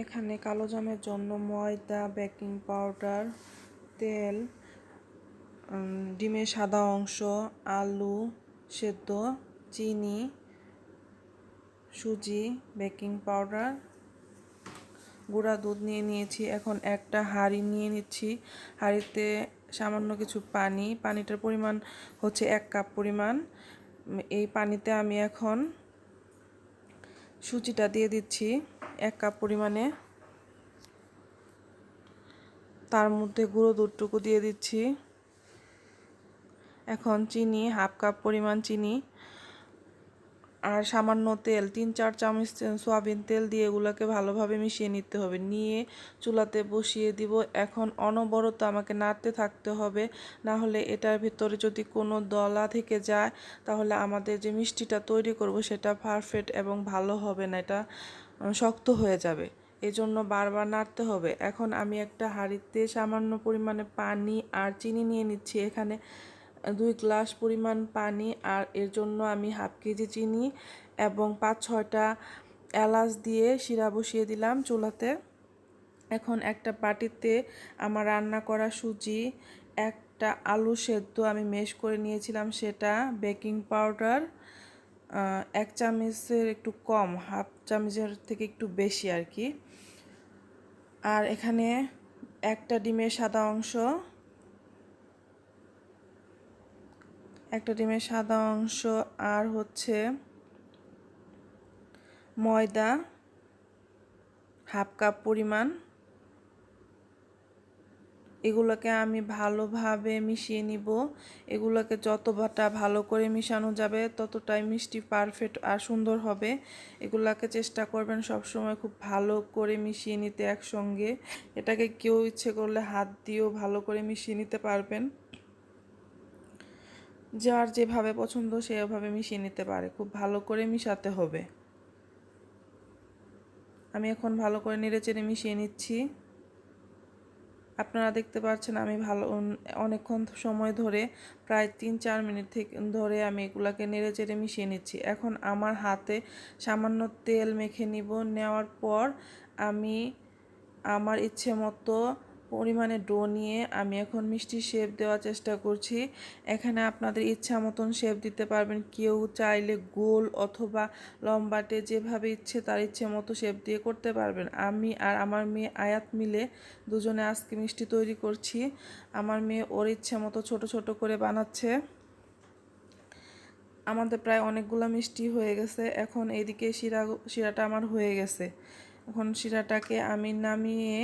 এখানে কালোজামের জন্য ময়দা, বেকিং পাউডার, তেল, ডিমের সাদা অংশ, আলু সেদ্ধ, চিনি, সুজি, বেকিং পাউডার, গুঁড়া দুধ নিয়ে নিয়েছি। এখন একটা হাঁড়ি নিয়ে নিচ্ছি। হাঁড়িতে সামান্য কিছু পানিটার পরিমাণ হচ্ছে 1 কাপ পরিমাণ। এই পানিতে আমি এখন সুজিটা দিয়ে দিচ্ছি 1 কাপ পরিমাণে। তার মধ্যে গুঁড়ো দুধটুকু দিয়ে দিচ্ছি। এখন চিনি, 1/2 কাপ পরিমাণ চিনি, আর সামান্য তেল, 3-4 চামচ সয়াবিন তেল দিয়ে এগুলোকে ভালোভাবে মিশিয়ে নিতে হবে। নিয়ে চুলাতে বসিয়ে দিব। এখন অনবরত আমাকে নাড়তে থাকতে হবে, না হলে এটার ভিতরে যদি কোনো দলা থেকে যায় তাহলে আমাদের যে মিষ্টিটা তৈরি করব সেটা পারফেক্ট এবং ভালো হবে না, এটা শক্ত হয়ে যাবে। এজন্য বারবার নাড়তে হবে। এখন আমি একটা হাঁড়িতে সামান্য পরিমাণে পানি আর চিনি নিয়ে নিচ্ছি। এখানে 2 গ্লাস পরিমাণ পানি, আর এর জন্য আমি 1/2 কেজি চিনি এবং 5-6টা এলাচ দিয়ে শিরা বসিয়ে দিলাম চুলাতে। এখন একটা বাটিতে আমার রান্না করা সুজি, একটা আলু সেদ্ধ আমি মেশ করে নিয়েছিলাম সেটা, বেকিং পাউডার 1 চামচের একটু কম, 1/2 চামচের থেকে একটু বেশি আর কি, আর এখানে একটা ডিমের সাদা অংশ, আর হচ্ছে ময়দা 1/2 কাপ পরিমাণ। এগুলোকে আমি ভালোভাবে মিশিয়ে নিব। এগুলোকে যতটা ভালো করে মিশানো যাবে ততটাই মিষ্টি পারফেক্ট আর সুন্দর হবে। এগুলোকে চেষ্টা করবেন সবসময় খুব ভালো করে মিশিয়ে নিতে একসঙ্গে। এটাকে কেউ ইচ্ছে করলে হাত দিয়েও ভালো করে মিশিয়ে নিতে পারবেন। যার যেভাবে পছন্দ সেভাবে মিশিয়ে নিতে পারে। খুব ভালো করে মিশাতে হবে। আমি এখন ভালো করে নেড়েচেড়ে মিশিয়ে নিচ্ছি। আপনারা দেখতে পাচ্ছেন আমি অনেকক্ষণ সময় ধরে, প্রায় 3-4 মিনিট ধরে আমি এগুলাকে নেড়েচেড়ে মিশিয়ে নিচ্ছি। এখন আমার হাতে সামান্য তেল মেখে নিব। নেওয়ার পর আমি আমার ইচ্ছে মতো পরিমাণে ডো নিয়ে আমি এখন মিষ্টি শেপ দেওয়ার চেষ্টা করছি। এখানে আপনাদের ইচ্ছা মতন শেপ দিতে পারবেন। কেউ চাইলে গোল অথবা লম্বাটে, যেভাবে ইচ্ছে তার ইচ্ছে মতো শেপ দিয়ে করতে পারবেন। আমি আর আমার মেয়ে আয়াত মিলে দুজনে আজকে মিষ্টি তৈরি করছি। আমার মেয়ে ওর ইচ্ছে মতো ছোট ছোট করে বানাচ্ছে। আমাদের প্রায় অনেকগুলো মিষ্টি হয়ে গেছে। এখন এইদিকে শিরাটা আমার হয়ে গেছে। এখন শিরাটাকে আমি নামিয়ে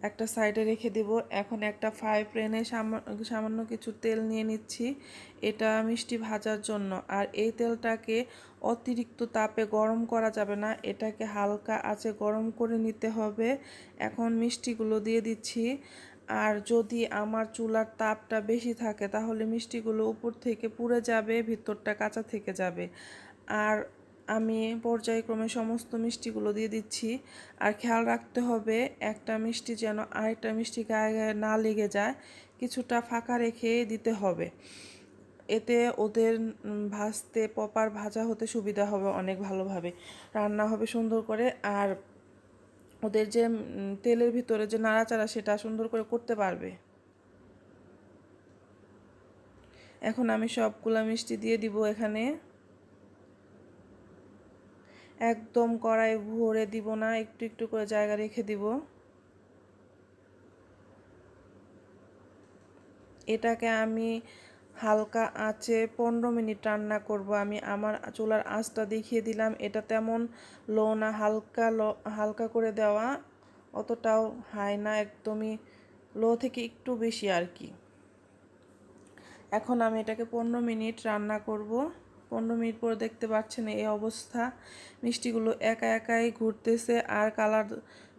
একটা সাইডে রেখে দেব। এখন একটা ফ্রাই প্যানে সামান্য কিছু তেল নিয়ে নিচ্ছি, এটা মিষ্টি ভাজার জন্য। আর এই তেলটাকে অতিরিক্ত তাপে গরম করা যাবে না, এটাকে হালকা আঁচে গরম করে নিতে হবে। এখন মিষ্টিগুলো দিয়ে দিচ্ছি। আর যদি আমার চুলার তাপটা বেশি থাকে তাহলে মিষ্টিগুলো উপর থেকে পুড়ে যাবে, ভিতরটা কাঁচা থেকে যাবে। আর আমি পর্যায়ক্রমে সমস্ত মিষ্টিগুলো দিয়ে দিচ্ছি। আর খেয়াল রাখতে হবে একটা মিষ্টি যেন আরেকটা মিষ্টি গায়ে গায়ে না লেগে যায়, কিছুটা ফাঁকা রেখে দিতে হবে। এতে ওদের প্রপার ভাজা হতে সুবিধা হবে, অনেক ভালোভাবে রান্না হবে সুন্দর করে। আর ওদের যে তেলের ভিতরে যে নাড়াচাড়া সেটা সুন্দর করে করতে পারবে। এখন আমি সবগুলা মিষ্টি দিয়ে দিব এখানে। একদম কড়াই ভরে দিব না, একটু একটু করে জায়গা রেখে দিব। এটাকে আমি হালকা আঁচে 15 মিনিট রান্না করব। আমি আমার চুলার আঁচটা দেখিয়ে দিলাম, এটা তেমন লো না, হালকা করে দেওয়া, অতটাও হাই না, একদমই লো থেকে একটু বেশি আর কি। এখন আমি এটাকে 15 মিনিট রান্না করব। 15 মিনিট পরে দেখতে পাচ্ছেন এই অবস্থা। মিষ্টিগুলো একা একাই ঘুরতেছে আর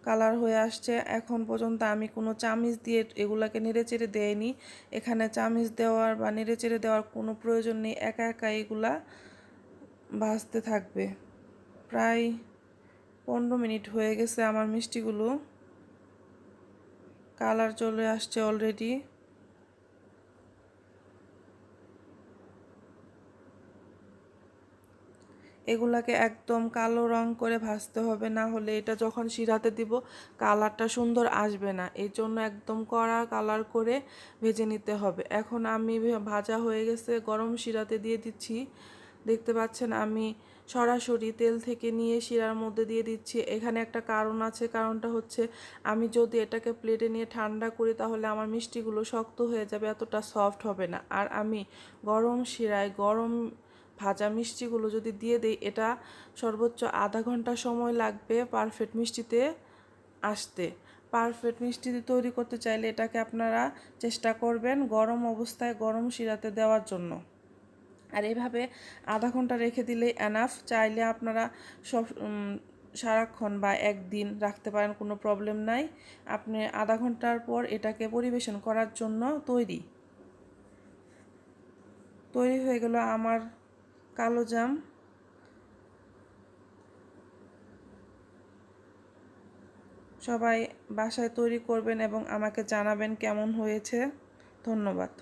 কালার হয়ে আসছে। এখন পর্যন্ত আমি কোনো চামিচ দিয়ে এগুলাকে নেড়েচেড়ে দেইনি। এখানে চামিচ দেওয়ার বা নেড়েচেড়ে দেওয়ার কোনো প্রয়োজন নেই, একা একা এগুলা ভাজতে থাকবে। প্রায় 15 মিনিট হয়ে গেছে আমার মিষ্টিগুলো, কালার চলে আসছে অলরেডি। এগুলাকে একদম কালো রং করে ভাজতে হবে, না হলে এটা যখন শিরাতে দিব কালারটা সুন্দর আসবে না। এই জন্য একদম কড়া কালার করে ভেজে নিতে হবে। এখন আমি ভাজা হয়ে গেছে, গরম শিরাতে দিয়ে দিচ্ছি। দেখতে পাচ্ছেন আমি সরাসরি তেল থেকে নিয়ে শিরার মধ্যে দিয়ে দিচ্ছি। এখানে একটা কারণ আছে, কারণটা হচ্ছে আমি যদি এটাকে প্লেটে নিয়ে ঠান্ডা করি তাহলে আমার মিষ্টিগুলো শক্ত হয়ে যাবে, এতটা সফট হবে না। আর আমি গরম শিরায় গরম ভাজা মিষ্টিগুলো যদি দিয়ে দিই, এটা সর্বোচ্চ আধা ঘন্টা সময় লাগবে পারফেক্ট মিষ্টিতে আসতে। পারফেক্ট মিষ্টি তৈরি করতে চাইলে এটাকে আপনারা চেষ্টা করবেন গরম অবস্থায় গরম শিরাতে দেওয়ার জন্য। আর এভাবে আধা ঘন্টা রেখে দিলেই এনাফ। চাইলে আপনারা সব সারাক্ষণ বা একদিন রাখতে পারেন, কোনো প্রবলেম নাই। আপনি আধা ঘন্টার পর এটাকে পরিবেশন করার জন্য তৈরি হয়ে গেল আমার কালোজাম। সবাই বাসায় তৈরি করবেন এবং আমাকে জানাবেন কেমন হয়েছে। ধন্যবাদ।